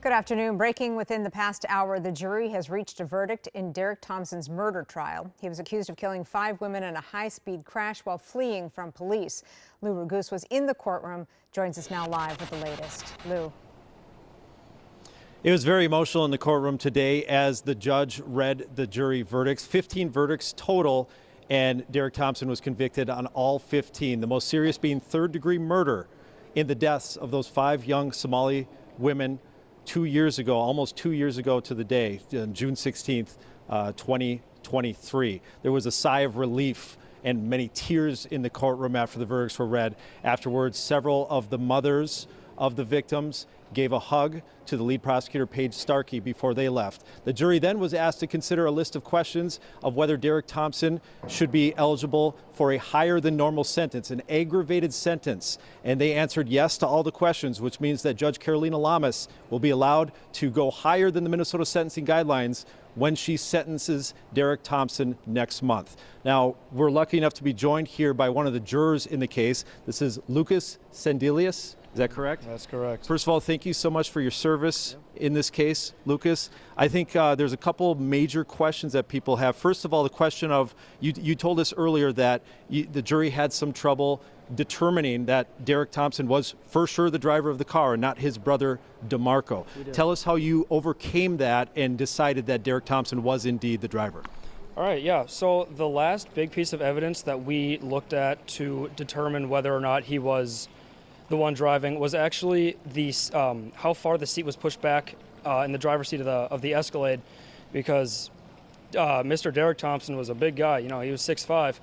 Good afternoon. Breaking within the past hour, the jury has reached a verdict in Derrick Thompson's murder trial. He was accused of killing 5 women in a high-speed crash while fleeing from police. Lou Ragus was in the courtroom, joins us now live with the latest. Lou. It was very emotional in the courtroom today as the judge read the jury verdicts. 15 verdicts total, and Derrick Thompson was convicted on all 15, the most serious being third-degree murder in the deaths of those 5 young Somali women 2 years ago, almost 2 years ago to the day, June 16th, 2023. There was a sigh of relief and many tears in the courtroom after the verdicts were read. Afterwards, several of the mothers of the victims gave a hug to the lead prosecutor, Paige Starkey, before they left. The jury then was asked to consider a list of questions of whether Derrick Thompson should be eligible for a higher than normal sentence, an aggravated sentence. And they answered yes to all the questions, which means that Judge Carolina Lamas will be allowed to go higher than the Minnesota sentencing guidelines when she sentences Derrick Thompson next month. Now, we're lucky enough to be joined here by one of the jurors in the case. This is Lucas Sendelius. Is that correct? That's correct. First of all, thank you so much for your service in this case, Lucas. I think there's a couple major questions that people have. First of all, the question of, you told us earlier that the jury had some trouble determining that Derrick Thompson was for sure the driver of the car and not his brother DeMarco. Tell us how you overcame that and decided that Derrick Thompson was indeed the driver. All right, yeah. So the last big piece of evidence that we looked at to determine whether or not he was the one driving was actually the how far the seat was pushed back in the driver's seat of the Escalade, because Mr. Derrick Thompson was a big guy. You know, he was 6'5".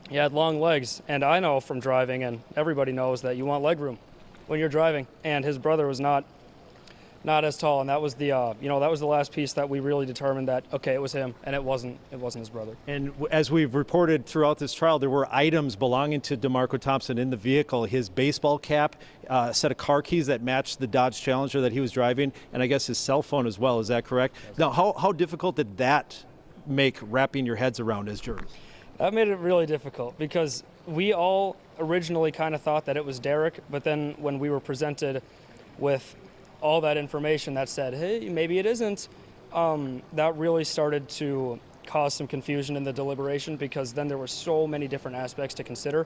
He had long legs, and I know from driving, and everybody knows that you want leg room when you're driving. And his brother was not as tall, and that was the that was the last piece that we really determined that okay, it was him, and it wasn't his brother. And as we've reported throughout this trial, there were items belonging to DeMarco Thompson in the vehicle: his baseball cap, a set of car keys that matched the Dodge Challenger that he was driving, and I guess his cell phone as well. Is that correct? Yes. Now, how difficult did that make wrapping your heads around as jurors? That made it really difficult because we all originally kind of thought that it was Derrick, but then when we were presented with all that information that said, hey, maybe it isn't, that really started to cause some confusion in the deliberation, because then there were so many different aspects to consider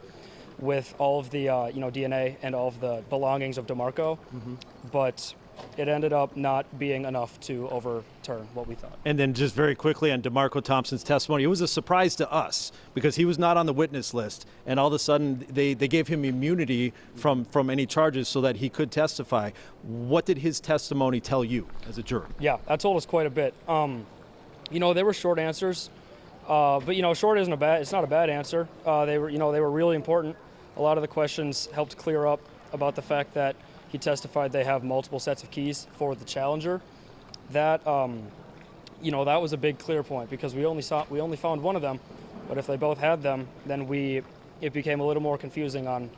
with all of the DNA and all of the belongings of DeMarco. Mm-hmm. But it ended up not being enough to overturn what we thought. And then just very quickly on DeMarco Thompson's testimony, it was a surprise to us because he was not on the witness list, and all of a sudden they gave him immunity from any charges so that he could testify. What did his testimony tell you as a juror? Yeah, that told us quite a bit. There were short answers, but short isn't it's not a bad answer. They were really important. A lot of the questions helped clear up about the fact that he testified they have multiple sets of keys for the Challenger. That that was a big clear point, because we only found one of them, but if they both had them, then it became a little more confusing on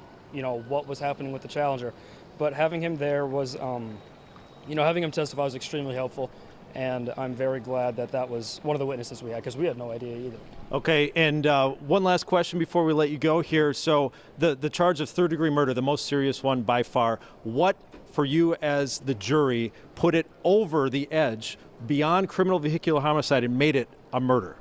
what was happening with the Challenger. But having him there was having him testify was extremely helpful, and I'm very glad that was one of the witnesses we had, because we had no idea either. Okay, and one last question before we let you go here. So the charge of third-degree murder, the most serious one by far, what, for you as the jury, put it over the edge beyond criminal vehicular homicide and made it a murder?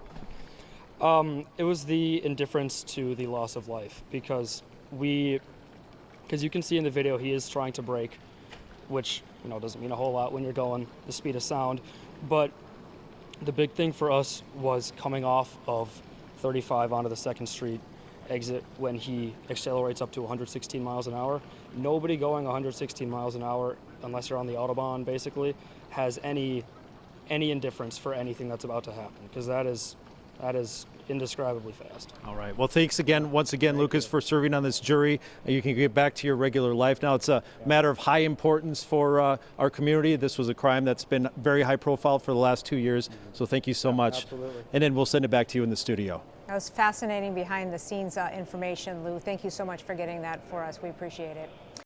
It was the indifference to the loss of life, because you can see in the video he is trying to brake, which doesn't mean a whole lot when you're going the speed of sound. But the big thing for us was coming off of 35 onto the 2nd Street exit when he accelerates up to 116 miles an hour. Nobody going 116 miles an hour, unless you're on the Autobahn basically, has any indifference for anything that's about to happen, because that is indescribably fast. All right. Well, thanks once again, Lucas, for serving on this jury. You can get back to your regular life now. It's a matter of high importance for our community. This was a crime that's been very high profile for the last 2 years. So thank you so much. Absolutely. And then we'll send it back to you in the studio. That was fascinating behind the scenes information, Lou. Thank you so much for getting that for us. We appreciate it.